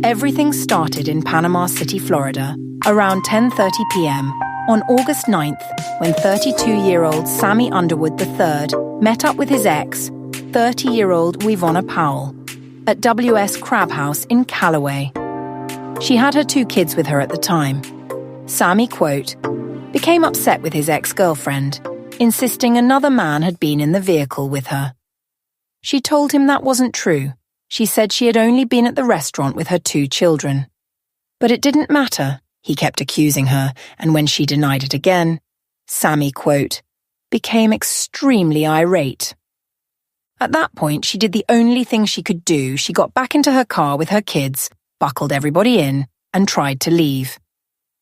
Everything started in Panama City, Florida, around 10:30 p.m. on August 9th, when 32-year-old Sammie Underwood III met up with his ex, 30-year-old Uyvonna Powell, at W.S. Crab House in Callaway. She had her 2 kids with her at the time. Sammie, quote, became upset with his ex-girlfriend, insisting another man had been in the vehicle with her. She told him that wasn't true. She said she had only been at the restaurant with her 2 children. But it didn't matter, he kept accusing her, and when she denied it again, Sammie, quote, became extremely irate. At that point, she did the only thing she could do. She got back into her car with her kids, buckled everybody in, and tried to leave.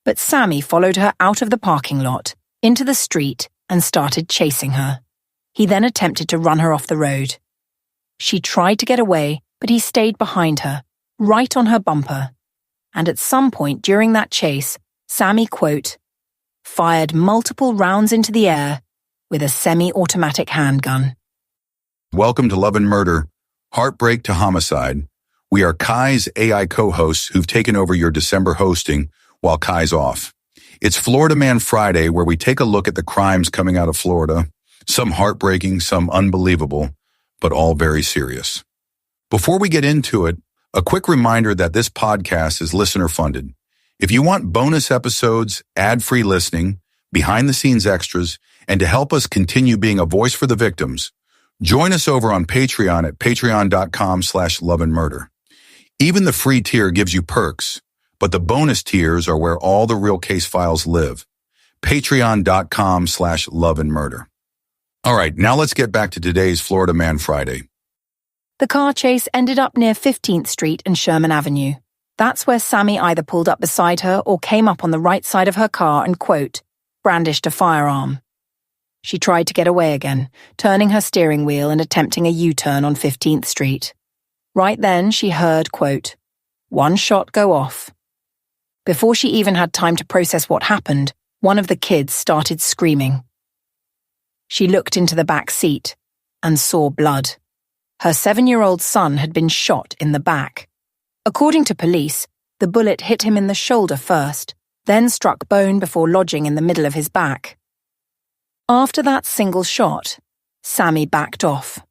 But Sammie followed her out of the parking lot, into the street, and started chasing her. He then attempted to run her off the road. She tried to get away, but he stayed behind her, right on her bumper. And at some point during that chase, Sammie, quote, fired multiple rounds into the air with a semi-automatic handgun. Welcome to Love and Murder, Heartbreak to Homicide. We are Kai's AI co-hosts who've taken over your December hosting while Kai's off. It's Florida Man Friday, where we take a look at the crimes coming out of Florida, some heartbreaking, some unbelievable, but all very serious. Before we get into it, a quick reminder that this podcast is listener-funded. If you want bonus episodes, ad-free listening, behind-the-scenes extras, and to help us continue being a voice for the victims, join us over on Patreon at patreon.com/loveandmurder. Even the free tier gives you perks, but the bonus tiers are where all the real case files live. Patreon.com/loveandmurder. All right, now let's get back to today's Florida Man Friday. The car chase ended up near 15th Street and Sherman Avenue. That's where Sammie either pulled up beside her or came up on the right side of her car and, quote, brandished a firearm. She tried to get away again, turning her steering wheel and attempting a U-turn on 15th Street. Right then, she heard, quote, one shot go off. Before she even had time to process what happened, one of the kids started screaming. She looked into the back seat and saw blood. Her 7-year-old son had been shot in the back. According to police, the bullet hit him in the shoulder first, then struck bone before lodging in the middle of his back. After that single shot, Sammie backed off.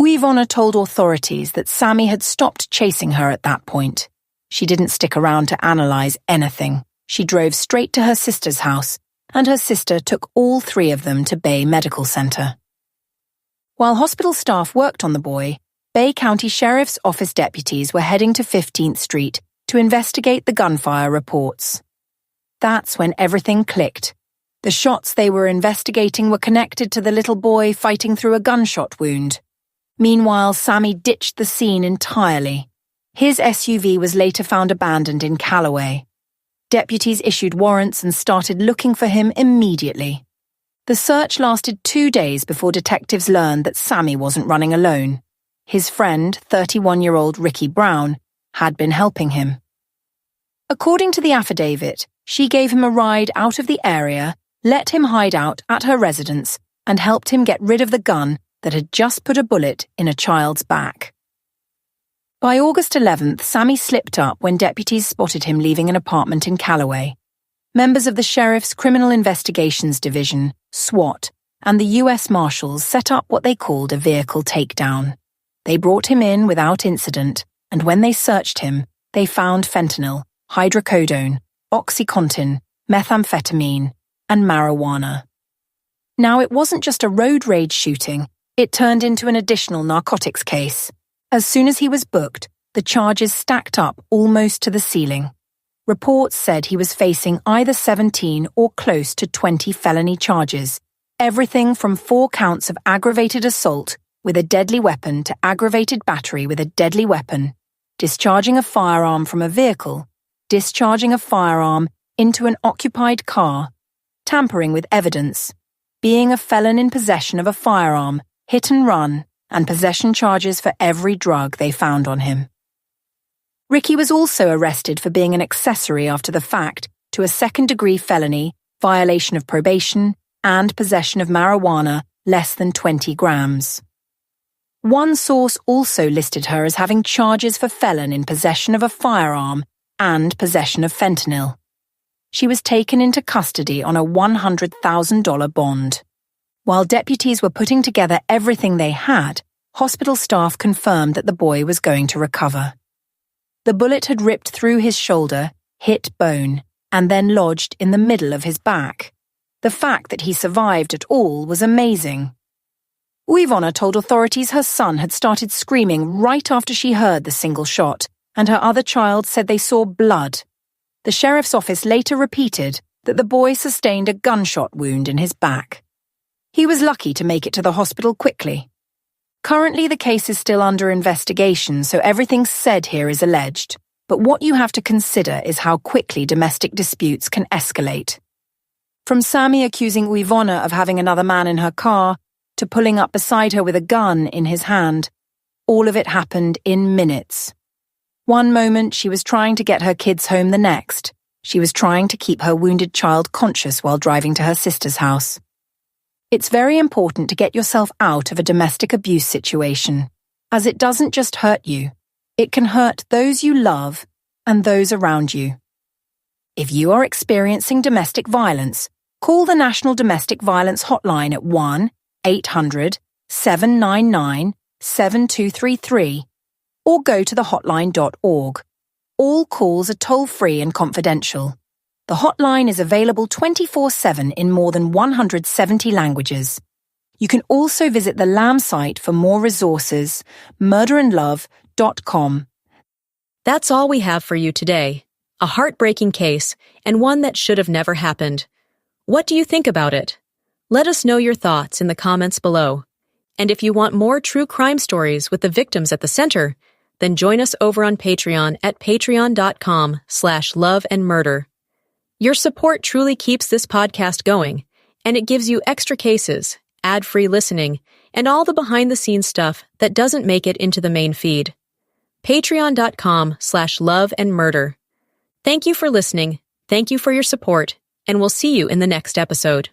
Uyvonna told authorities that Sammie had stopped chasing her at that point. She didn't stick around to analyze anything. She drove straight to her sister's house, and her sister took all 3 of them to Bay Medical Center. While hospital staff worked on the boy, Bay County Sheriff's Office deputies were heading to 15th Street to investigate the gunfire reports. That's when everything clicked. The shots they were investigating were connected to the little boy fighting through a gunshot wound. Meanwhile, Sammie ditched the scene entirely. His SUV was later found abandoned in Callaway. Deputies issued warrants and started looking for him immediately. The search lasted 2 days before detectives learned that Sammie wasn't running alone. His friend, 31-year-old Ricky Brown, had been helping him. According to the affidavit, she gave him a ride out of the area, let him hide out at her residence, and helped him get rid of the gun that had just put a bullet in a child's back. By August 11th, Sammie slipped up when deputies spotted him leaving an apartment in Callaway. Members of the Sheriff's Criminal Investigations Division, SWAT, and the U.S. Marshals set up what they called a vehicle takedown. They brought him in without incident, and when they searched him, they found fentanyl, hydrocodone, OxyContin, methamphetamine, and marijuana. Now, it wasn't just a road rage shooting, it turned into an additional narcotics case. As soon as he was booked, the charges stacked up almost to the ceiling. Reports said he was facing either 17 or close to 20 felony charges, everything from 4 counts of aggravated assault with a deadly weapon to aggravated battery with a deadly weapon, discharging a firearm from a vehicle, discharging a firearm into an occupied car, tampering with evidence, being a felon in possession of a firearm, hit and run, and possession charges for every drug they found on him. Ricky was also arrested for being an accessory after the fact to a second-degree felony, violation of probation, and possession of marijuana less than 20 grams. One source also listed her as having charges for felon in possession of a firearm and possession of fentanyl. She was taken into custody on a $100,000 bond. While deputies were putting together everything they had, hospital staff confirmed that the boy was going to recover. The bullet had ripped through his shoulder, hit bone, and then lodged in the middle of his back. The fact that he survived at all was amazing. Uyvonna told authorities her son had started screaming right after she heard the single shot, and her other child said they saw blood. The sheriff's office later repeated that the boy sustained a gunshot wound in his back. He was lucky to make it to the hospital quickly. Currently, the case is still under investigation, so everything said here is alleged. But what you have to consider is how quickly domestic disputes can escalate. From Sammie accusing Uyvonna of having another man in her car, to pulling up beside her with a gun in his hand, all of it happened in minutes. One moment she was trying to get her kids home, the next she was trying to keep her wounded child conscious while driving to her sister's house. It's very important to get yourself out of a domestic abuse situation, as it doesn't just hurt you, it can hurt those you love and those around you. If you are experiencing domestic violence, call the National Domestic Violence Hotline at 1-800-799-7233 or go to thehotline.org. All calls are toll-free and confidential. The hotline is available 24/7 in more than 170 languages. You can also visit the LAM site for more resources, murderandlove.com. That's all we have for you today. A heartbreaking case, and one that should have never happened. What do you think about it? Let us know your thoughts in the comments below. And if you want more true crime stories with the victims at the center, then join us over on Patreon at patreon.com/loveandmurder. Your support truly keeps this podcast going, and it gives you extra cases, ad-free listening, and all the behind-the-scenes stuff that doesn't make it into the main feed. Patreon.com/loveandmurder. Thank you for listening, thank you for your support, and we'll see you in the next episode.